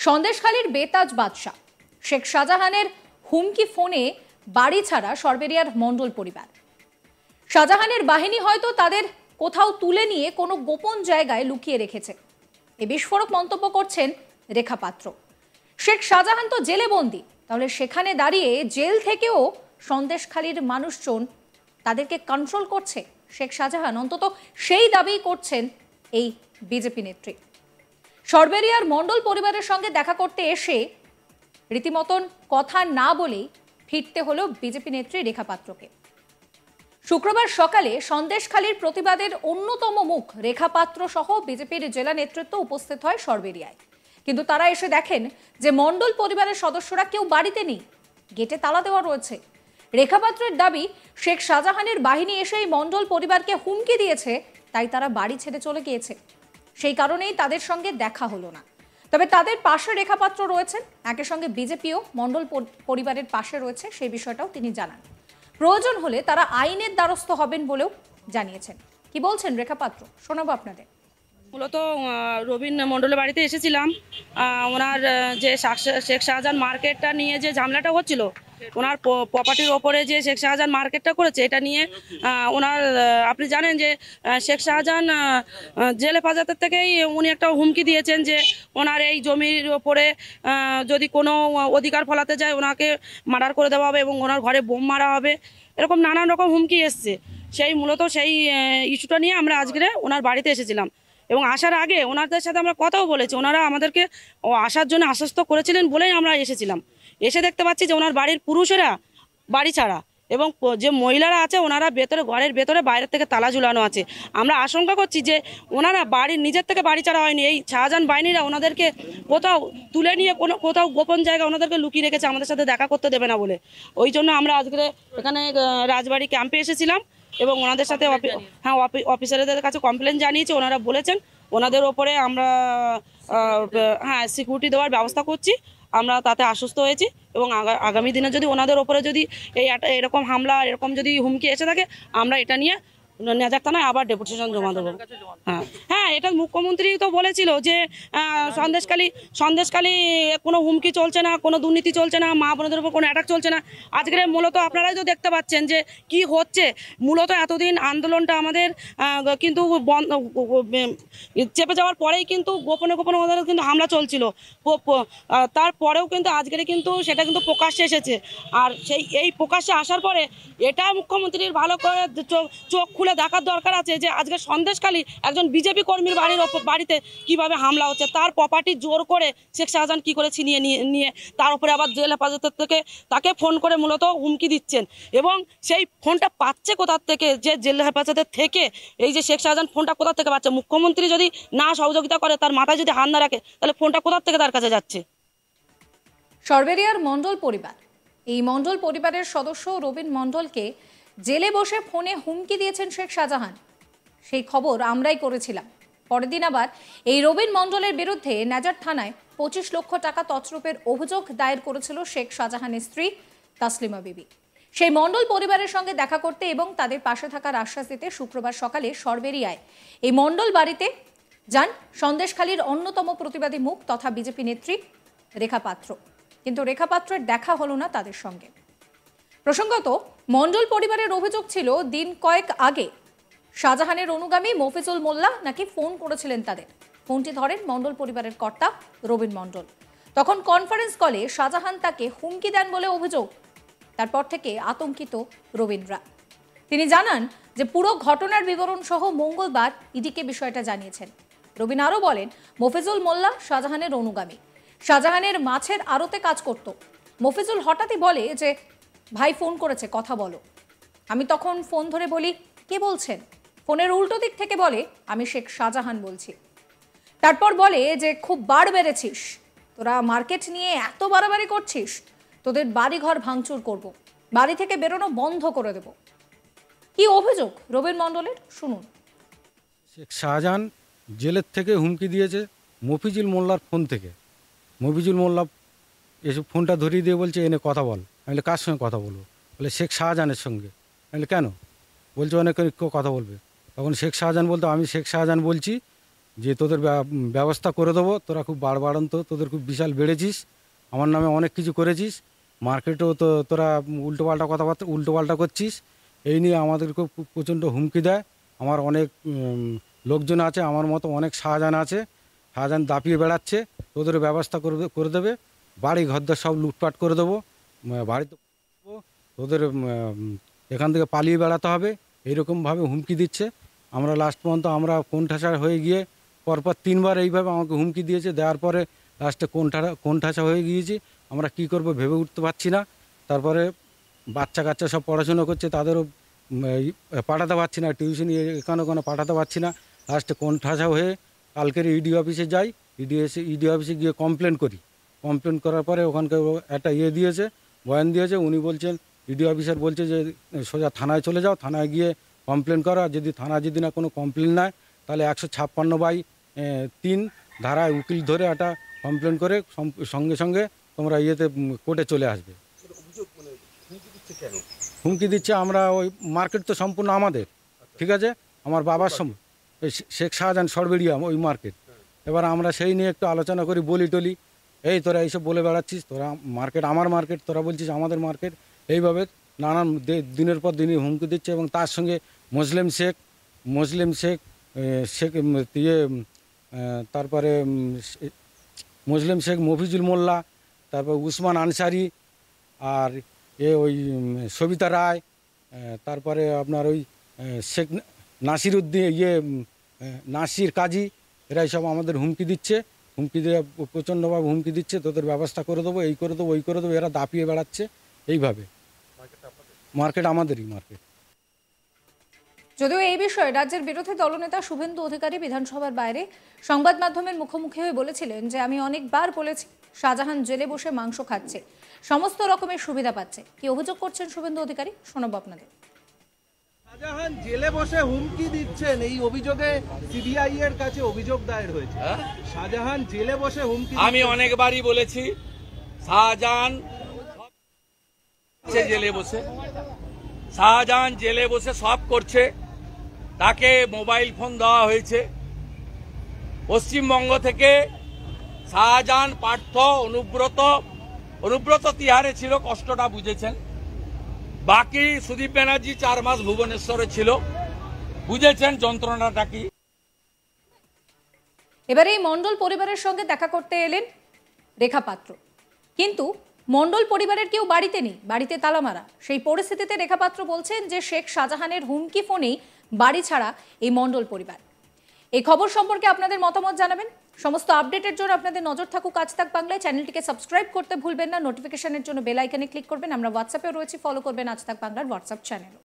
সন্দেশখালীর বেতাজ বাদশাহ শেখ শাহজাহানের হুমকি ফোনে বাড়ি ছাড়া সরবেরিয়ার মণ্ডল পরিবার। শাহজাহানের বাহিনী হয়তো তাদের কোথাও তুলে নিয়ে কোনো গোপন জায়গায় লুকিয়ে রেখেছে, এ বিস্ফোরক মন্তব্য করছেন রেখা পাত্র। শেখ শাহজাহান তো জেলে বন্দী, তাহলে সেখানে দাঁড়িয়ে জেল থেকেও সন্দেশখালীর মানুষজন তাদেরকে কন্ট্রোল করছে শেখ শাহজাহান, অন্তত সেই দাবি করছেন এই বিজেপি নেত্রী। সরবেরিয়ার মণ্ডল পরিবারের সঙ্গে দেখা করতে এসে রীতিমতন কথা না বলেই ফিরতে হলো বিজেপি নেত্রী রেখা পাত্রকে। শুক্রবার সকালে সন্দেশখালীর প্রতিবাদের অন্যতম মুখ রেখা পাত্র সহ বিজেপির জেলা নেতৃত্ব উপস্থিত হয় সরবেরিয়ায়, কিন্তু তারা এসে দেখেন যে মণ্ডল পরিবারের সদস্যরা কেউ বাড়িতে নেই, গেটে তালা দেওয়া রয়েছে। রেখা পাত্রের দাবি, শেখ শাহজাহানের বাহিনী এসে এই মণ্ডল পরিবারকে হুমকি দিয়েছে, তাই তারা বাড়ি ছেড়ে চলে গিয়েছে। সেই কারণেই তাদের সঙ্গে দেখা হলো না। তবে তাদের পাশে রেখা পাত্র রয়েছেন, একই সঙ্গে বিজেপিও মণ্ডল পরিবারের পাশে রয়েছে, সেই বিষয়টাও তিনি জানান। প্রয়োজন হলে তারা আইনের দ্বারস্থ হবেন বলেও জানিয়েছেন। কি বলছেন রেখা পাত্র, শোনাবো আপনাদের। মূলত রবীন মণ্ডলের বাড়িতে এসেছিলাম। ওনার যে শেখ শাহজাহান মার্কেটটা নিয়ে যে ঝামেলাটা হচ্ছিল, ওনার প্রপার্টির ওপরে যে শেখ শাহজাহান মার্কেটটা করেছে, এটা নিয়ে ওনার আপনি জানেন যে শেখ শাহজাহান জেল হেফাজতের থেকেই উনি একটা হুমকি দিয়েছেন যে ওনার এই জমির ওপরে যদি কোনো অধিকার ফলাতে যায় ওনাকে মার্ডার করে দেওয়া হবে এবং ওনার ঘরে বোম মারা হবে, এরকম নানান রকম হুমকি এসছে। মূলত সেই ইস্যুটা নিয়ে আমরা আজকে ওনার বাড়িতে এসেছিলাম এবং আসার আগে ওনাদের সাথে আমরা কথাও বলেছি। ওনারা আমাদেরকে আসার জন্য আশ্বস্ত করেছিলেন বলেই আমরা এসেছিলাম। এসে দেখতে পাচ্ছি যে ওনার বাড়ির পুরুষেরা বাড়ি ছাড়া এবং যে মহিলারা আছে ওনারা ঘরের ভেতরে বাইরের থেকে তালা ঝুলানো আছে। আমরা আশঙ্কা করছি যে ওনারা নিজের থেকে বাড়ি ছাড়া হয়নি, এই শাহজাহান বাহিনীরা ওনাদেরকে কোথাও তুলে নিয়ে কোথাও গোপন জায়গায় ওনাদেরকে লুকিয়ে রেখেছে, আমাদের সাথে দেখা করতে দেবে না বলে। ওই জন্য আমরা আজকে এখানে রাজবাড়ি ক্যাম্পে এসেছিলাম এবং ওনাদের সাথে অফিসারদের কাছে কমপ্লেন জানিয়েছি। ওনারা বলেছেন ওনাদের ওপরে আমরা সিকিউরিটি দেওয়ার ব্যবস্থা করছি। আমরা তাতে আশ্বস্ত হয়েছি এবং আগামী দিনে যদি ওনাদের ওপরে যদি এরকম হামলা এরকম যদি হুমকি এসে থাকে, আমরা এটা নিয়ে নেজার থানায় আবার ডেপুটেশন জমা দেবো। হ্যাঁ, এটা মুখ্যমন্ত্রী তো বলেছিল যে সন্দেশখালী কোনো হুমকি চলছে না, কোনো দুর্নীতি চলছে না, মা বোনদের উপর কোনো অ্যাটাক চলছে না। আজকের মূলত আপনারাই তো দেখতে পাচ্ছেন যে কি হচ্ছে। মূলত এতদিন আন্দোলনটা আমাদের কিন্তু চেপে যাওয়ার পরেই কিন্তু গোপনে গোপনে ওদের কিন্তু হামলা চলছিল, তারপরেও কিন্তু আজকের কিন্তু সেটা কিন্তু প্রকাশ্যে এসেছে। আর এই প্রকাশ্যে আসার পরে এটা মুখ্যমন্ত্রীর ভালো করে চোখ খুলে দেখার দরকার আছে যে আজকে সন্দেশখালী একজন বিজেপি কর্মীর বাড়িতে কিভাবে হামলা হচ্ছে, তার প্রপার্টি জোর করে শেখ শাহজাহান কি করে ছিনিয়ে নিয়ে তার উপরে আবার জেল হেফাজতের থেকে তাকে ফোন করে মূলত হুমকি দিচ্ছেন। এবং সেই ফোনটা পাচ্ছে কোথার থেকে, যে জেল হেফাজতের থেকে এই যে শেখ শাহজাহান ফোনটা কোথা থেকে পাচ্ছে। মুখ্যমন্ত্রী যদি না সহযোগিতা করে, তার মাথায় যদি হাত না রাখে, তাহলে ফোনটা কোথার থেকে তার কাছে যাচ্ছে। সরবেরিয়ার মণ্ডল পরিবার, এই মণ্ডল পরিবারের সদস্য রবীন মণ্ডলকে জেলে বসে ফোনে হুমকি দিয়েছেন শেখ শাহজাহান, সেই খবর আমরাই করেছিলাম। পরের দিন আবার এই রবীন মণ্ডলের বিরুদ্ধে নেজার থানায় 25 লক্ষ টাকা তছরূপের অভিযোগ দায়ের করেছিল শেখ শাহজাহানের স্ত্রী তাসলিমা বিবি। সেই মণ্ডল পরিবারের সঙ্গে দেখা করতে এবং তাদের পাশে থাকার আশ্বাস দিতে শুক্রবার সকালে সরবেরিয়ায় এই মণ্ডল বাড়িতে যান সন্দেশখালীর অন্যতম প্রতিবাদী মুখ তথা বিজেপি নেত্রী রেখা পাত্র, কিন্তু রেখা পাত্রের দেখা হলো না তাদের সঙ্গে। প্রসঙ্গত, মণ্ডল পরিবারের অভিযোগ ছিল দিন কয়েক আগে শাহজাহানের অনুগামী মফিজুল মোল্লা নাকি ফোন করেছিলেন তাদের। ফোনটি ধরেন মণ্ডল পরিবারের কর্তা রবীন মণ্ডল। তখন কনফারেন্স কলে শাহজাহান তাকে হুমকি দেন বলে অভিযোগ। তারপর থেকে আতঙ্কিত রবীনরা। তিনি জানান যে পুরো ঘটনার বিবরণ সহ মঙ্গলবার ইডিকে বিষয়টা জানিয়েছেন। রবীন আরও বলেন, মফিজুল মোল্লা শাহজাহানের অনুগামী, শাহজাহানের মাছের আড়তে কাজ করত। মফিজুল হঠাৎই বলে যে ভাই ফোন করেছে, কথা বলো। আমি তখন ফোন ধরে বলি, কে বলছেন? ফোনের উল্টো দিক থেকে বলে, আমি শেখ শাহজাহান বলছি। তারপর বলে যে খুব বাড় বেড়েছিস, তোরা মার্কেট নিয়ে এত বাড়াবাড়ি করছিস, তোদের বাড়ি ঘর ভাঙচুর করব, বাড়ি থেকে বেরোনো বন্ধ করে দেব। কি অভিযোগ রবীন মণ্ডলের, শুনুন। শেখ শাহজাহান জেলের থেকে হুমকি দিয়েছে মফিজুল মোল্লার ফোন থেকে। মফিজুল মোল্লা এসে ফোনটা ধরিয়ে দিয়ে বলছে, এনে কথা বল। আমি কার সঙ্গে কথা বলবো? বলে শেখ শাহজাহানের সঙ্গে। আমি কেন? বলছে অনেক কথা বলবে। তখন শেখ শাহজাহান বলতো, আমি শেখ শাহজাহান বলছি, যে তোদের ব্যবস্থা করে দেবো, তোরা খুব বাড়বাড়ন্ত, তোদের খুব বিশাল বেড়েছিস, আমার নামে অনেক কিছু করেছিস, মার্কেটেও তো তোরা উল্টোপাল্টা কথাবার্তা উল্টোপাল্টা করছিস, এই নিয়ে আমাদেরকে প্রচণ্ড হুমকি দেয়। আমার অনেক লোকজন আছে, আমার মতো অনেক শাহজাহান আছে, শাহজাহান দাপিয়ে বেড়াচ্ছে, তোদের ব্যবস্থা করে দেবে, বাড়ি ঘরদর সব লুটপাট করে দেবো, বাড়িতে তোদের এখান থেকে পালিয়ে বেড়াতে হবে, এইরকমভাবে হুমকি দিচ্ছে। আমরা লাস্ট পর্যন্ত আমরা কোণঠাসা হয়ে গিয়ে পরপর 3বার এইভাবে আমাকে হুমকি দিয়েছে, দেওয়ার পরে লাস্টে কোণঠাসা হয়ে গিয়েছি। আমরা কি করব ভেবে উঠতে পারছি না। তারপরে বাচ্চা কাচ্চা সব পড়াশুনো করছে, তাদেরও পাঠাতে পারছি না, টিউশন এখানে ওখানে পাঠাতে পারছি না। লাস্টে কোণঠাসা হয়ে কালকের ইডি অফিসে যাই, ইডি অফিসে গিয়ে কমপ্লেন করি। কমপ্লেন করার পরে ওখানকার একটা দিয়েছে, বয়ান দিয়েছে। উনি বলছেন, ইডি অফিসার বলছে যে সোজা থানায় চলে যাও, থানায় গিয়ে কমপ্লেন করো। যদি থানা যদি না কোনো কমপ্লেন নেয়, তাহলে 156/3 ধারায় উকিল ধরে একটা কমপ্লেন করে সঙ্গে সঙ্গে তোমরা কোর্টে চলে আসবে। হুমকি দিচ্ছে, আমরা ওই মার্কেট তো সম্পূর্ণ আমাদের, ঠিক আছে, আমার বাবার শেখ শাহজাহান সরবেরিয়া ওই মার্কেট। এবার আমরা সেই নিয়ে একটু আলোচনা করি, বলি টলি, এই তোরা এইসব বলে বেড়াচ্ছিস, তোরা মার্কেট আমার মার্কেট, তোরা বলছিস আমাদের মার্কেট, এইভাবে নানান দিনের পর দিনই হুমকি দিচ্ছে। এবং তার সঙ্গে মুসলিম শেখ তারপরে মুসলিম শেখ মফিজুল মোল্লা, তারপর উসমান আনসারি, আর ওই সবিতা রায়, তারপরে আপনার ওই শেখ নাসিরুদ্দিন নাসির কাজী, এরাই সব আমাদের হুমকি দিচ্ছে। হুমকি দিয়ে প্রচণ্ডভাবে হুমকি দিচ্ছে, তোদের ব্যবস্থা করে দেবো, এই করে দেবো, ওই করে দেবো। এরা দাপিয়ে বেড়াচ্ছে এইভাবে। মার্কেট আমাদেরই মার্কেট। যদিও এই বিষয়ে রাজ্যের বিরোধী দলনেতা শুভেন্দু অধিকারী বিধানসভার বাইরে সংবাদ মাধ্যমের মুখোমুখি হয়ে বলেছিলেন যে আমি অনেকবার বলেছি শাহজাহান জেলে বসে মাংস খাচ্ছে, সমস্ত রকমের সুবিধা পাচ্ছে। কি অভিযোগ করছেন শুভেন্দু অধিকারী, শোনাবো আপনাদের। শাহজাহান জেলে বসে হুমকি দিচ্ছেন, এই অভিযোগে সিবিআই এর কাছে অভিযোগ দায়ের হয়েছে। শাহজাহান জেলে বসে হুমকি আমি অনেকবারই বলেছি, শাহজাহান জেলে বসে, শাহজাহান জেলে বসে সব করছে। তাকে মোবাইল ফোন দেওয়া হয়েছে। পশ্চিমবঙ্গ থেকে শাহজাহান পার্থ অনুব্রত তিহারে ছিল, কষ্টটা বুঝেছেন। বাকি সুদীপ ব্যানার্জি 4 মাস ভুবনেশ্বরে ছিল, বুঝেছেন যন্ত্রণাটা কি। এবারে এই মণ্ডল পরিবারের সঙ্গে দেখা করতে এলেন রেখা পাত্র, কিন্তু মণ্ডল পরিবারের কেউ বাড়িতে নেই, বাড়িতে তালা মারা। সেই পরিস্থিতিতে রেখা পাত্র বলছেন যে শেখ শাহজাহানের হুমকি ফোনেই বাড়ি ছাড়া এই মণ্ডল পরিবার। এই খবর সম্পর্কে আপনাদের মতামত জানাবেন। সমস্ত আপডেটের জন্য আপনাদের নজর থাকুক আজ তাক বাংলায়। চ্যানেলটিকে সাবস্ক্রাইব করতে ভুলবেন না, নোটিফিকেশনের জন্য বেল আইকনে ক্লিক করবেন। আমরা হোয়াটসঅ্যাপেও রয়েছি, ফলো করবেন আজ তাক বাংলার হোয়াটসঅ্যাপ চ্যানেল।